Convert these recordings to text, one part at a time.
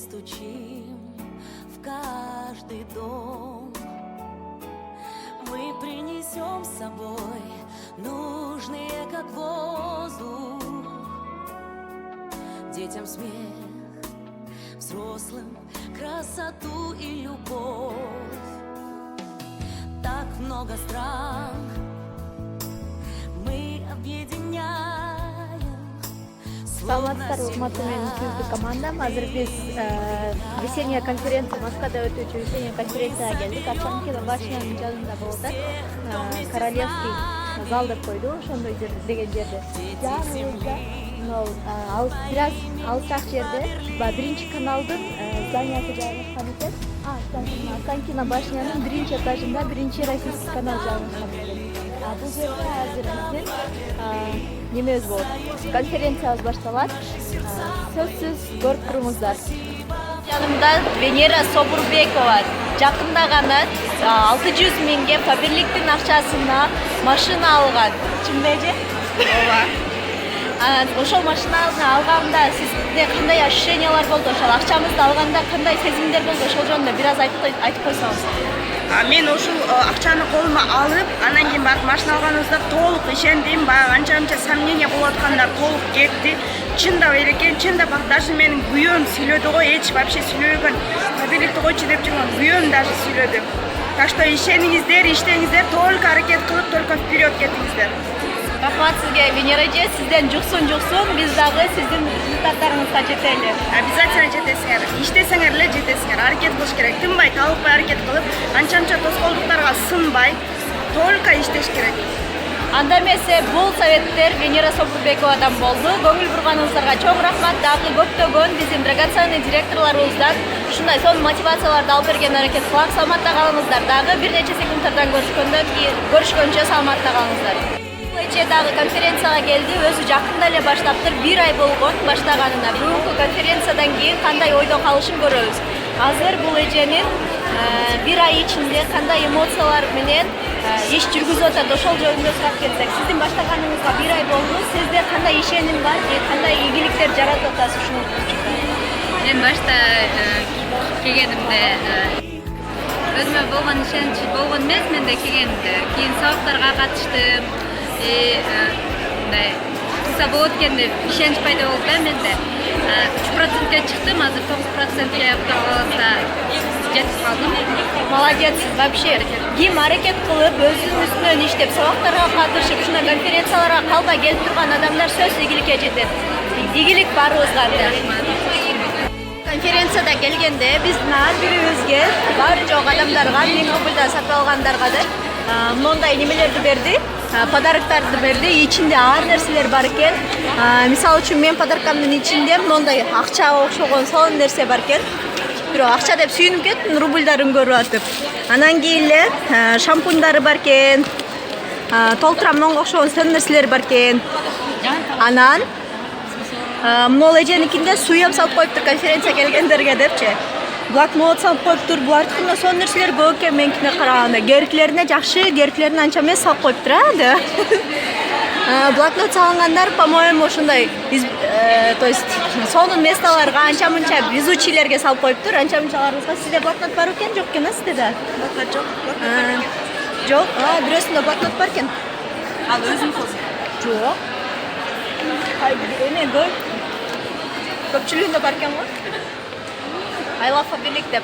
стучим в каждый дом. Мы принесем с собой нужные, как воздух, детям смех, взрослым красоту и любовь. Так много стран мы объединяем. Саламатсыздар, урматтуу менин сүйүктүү командам. Азыр биз весенняя конференция, Москвада өтүүчү весенняя конференцияга келдик. Останкино башнянын жанында болуп атат. Королевский зал деп койду, ошондой деген жерде. Жаныбызда бир аз алысыраак жерде биринчи каналдын зданиясы жайгашкан экен. Останкино башнянын биринчи этажында биринчи российский канал жайгашкан экен. Бул жерде азыр биздин немебиз болот. Конференциябыз башталат. Сөзсүз көрүп туруңуздар. Жанымда Венера Собурбекова жакында гана 600 миңге Фаберликтин акчасына машина алган. Чынбы эже? Ооба. Ошол машинаны алганда сизде кандай ощущениялар болду? Ошол акчамызды алганда кандай сезимдер болду? Ошол жөнүндө бир аз айтып койсоңуз. Мен ушул акчаны колума алып, анан кийин барып машина алганыбызда толук ишендим. Баягы анча сомнение болуп аткандар толук кетти. Чындап эле экен, чындап даже менин күйөөм сүйлөдү го, эч вообще сүйлөбөгөн. Фаберликти койчу деп жүргөн күйөөм даже сүйлөдү. Так что ишениңиздер, иштеңиздер, только аракет кылып, только вперед кетиңиздер. Рахмат сизге, Венера эже, сизден жуксун, биз дагы сиздин результаттарыңызга жетели. Обязательно жетесиңер. Иштесеңер эле жетесиңер. Аракет кылыш керек. Тынбай, талыкпай аракет кылып, анча тоскоолдуктарга сынбай, только иштеш керек. Анда эмесе бул советтер Венера Собурбековадан болду. Көңүл бурганыңыздарга чоң рахмат. Дагы көптөгөн биздин драгоценный директорлорубуздан ушундай сонун мотивацияларды алып берген аракет кылам. Саламатта калыңыздар. Дагы бир нече секундтардан көрүшкөнчө саламатта калыңыздар. Эже дагы конференцияга келди, өзү жакында эле баштаптыр, 1 ай болгон баштаганына. Бүгүнкү конференциядан кийин кандай ойдо калышын көрөбүз. Азыр бул эженин 1 ай ичинде кандай эмоциялар менен иш жүргүзүп атат, ошол жөнүндө сурап келсек. Сиздин баштаганыңызга 1 ай болду. Сизде кандай ишеним бар же кандай ийгиликтер жаратып атасыз ушуну? Мен башта келгенимде өзүмө болгон ишенич болгон эмес, менде келгенимде. Кийин сабактарга катыштым. Мындай кылса болот экен деп ишенич пайда болду да менде. 3%ке чыктым, азыр 9%ке калса жетип калдым. Молодецсиз вообще. Ким аракет кылып, өзүнүн үстүнөн иштеп, сабактарга катышып, ушундай конференцияларга калбай келип турган адамдар сөзсүз ийгиликке жетет. Ийгилик баарыбызга. Конференцияда келгенде биздин ар бирибизге, баары жок адамдарга, мен рубльда сатып алгандарга да мондай немелерди берди. Подароктарды берди. Ичинде ар нерселер бар экен. Мисалы үчүн мен подаркамдын ичинде мондай акчага окшогон сонун нерсе бар экен. Бирок акча деп сүйүнүп кеттим, рубльдарын көрүп атып. Анан кийин эле шампуньдары бар экен. Толтура монго окшогон сонун нерселер бар экен. Анан могул эженикинде суям салып коюптур конференция келгендерге депчи. Блокнот салып коюптур. Булардыкында сонун нерселер көп экен меникине караганда. Кериктерине жакшы, кериктерин анча эмес салып коюптур, Блокнот салгандар, по-моему, ушундай, то есть сонун месталарга анча-мынча везучийлерге салып коюптур. Анча-мынчаларыбызга. Сизде блокнот бар экен, жок экен, сизде да? Блокнот жок. Жок. Бирөөсүндө блокнот бар экен. Ал өзүң кылсың. Жок. Эне көпчүлүгүндө бар экен го. I love Фаберлик деп.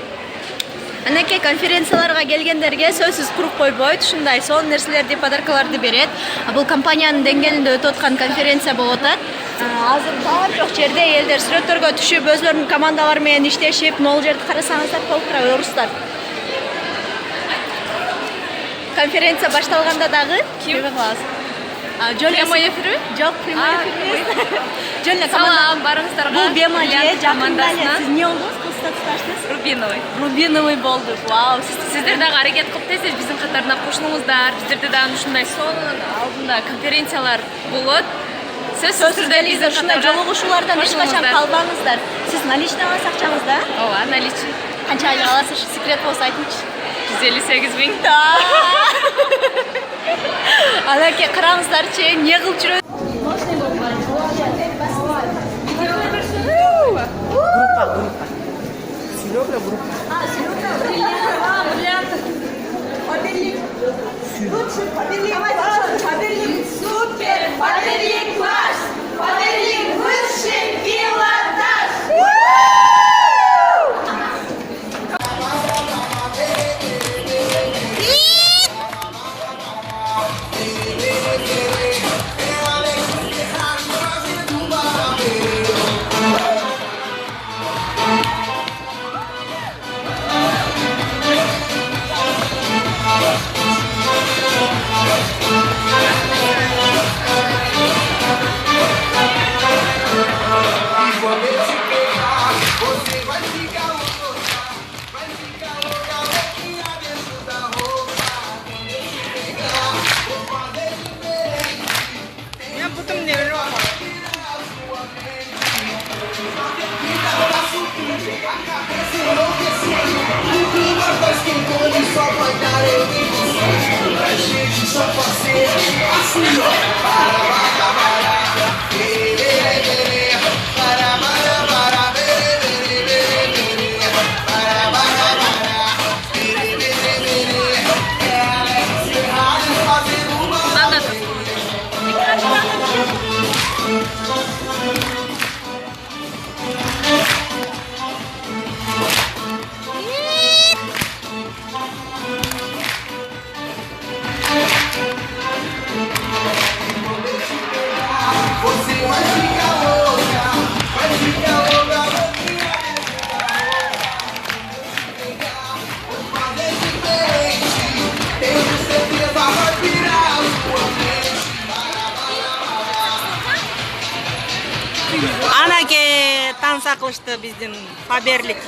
Анакей конференцияларга келгендерге сөзсүз куруп койбойт, ушундай сонун нерселерди, подаркаларды берет. Бул компаниянын деңгээлинде өтүп аткан конференция болуп атат. Азыр баары жок жерде элдер сүрөттөргө түшүп, өзлөрүнүн командалары менен иштешип, могул жерди карасаңыздар толтура орустар. Конференция башталганда дагы ким кыласыз? Прямой эфир? Жок, прямой эфир. Жөн Салам барыңыздарга. Бул Бемале жакында эле сиз эмне болдуңуз? Рубиновый болду. Вау, Сиздер дагы аракет кылып тез биздин катарына кошулуңуздар. Биздерде дагы ушундай сонун алдында конференциялар болот. Сөзсүз түрдө биздин ушундай жолугушуулардан эч качан калбаңыздар. Сиз наличный аласыз акчаңызды? Ооба, наличный. Канча аласыз? Секрет болсо айтыңызчы. 158 миң. Анакей караңыздарчы, эмне кылып жүрөт? Группа. Супер! Подельник ваш! Подельник высший пилотаж! Minha puta mineira, ó. Анаке танса кылышты биздин Фаберлик.